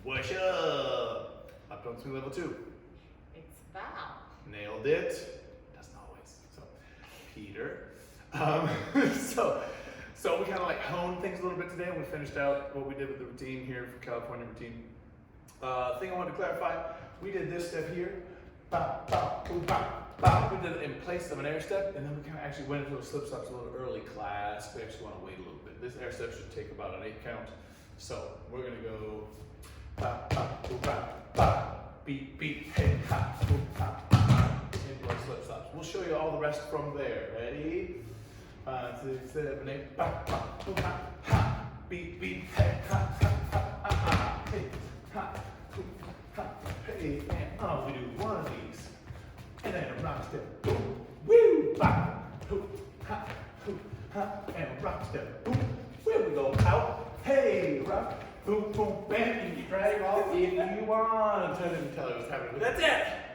What's up? Uptown Swing level 2. It's Val. Nailed it. Doesn't always. So, Peter. So we kind of like honed things a little bit today. We finished out what we did with the routine here for California routine. Thing I wanted to clarify, we did this step here. Ba, ba, boom, ba, ba. We did it in place of an air step, and then we kind of actually went into the slip stops a little early class. We actually want to wait a little bit. This air step should take about an 8 count. So we're gonna go ba, ba, boom, ba, ba, beat, beat, hey, ha, boom, ha, ha, into our slip stops. We'll show you all the rest from there. Ready? 5, 6, 7, 8, ba, ba, boom, ha, ha, beat, beat, hey, ha, ha, ha, ha, ha, hey, ha, boom, ha, hey, and we do one of these, and then a rock step, boom, woo, ba, hoop, ha, and a rock step, boom, where we go, out, hey, rock, boom, boom, bam, you can drag off if you want. Turn it and tell you what's happening. That's it.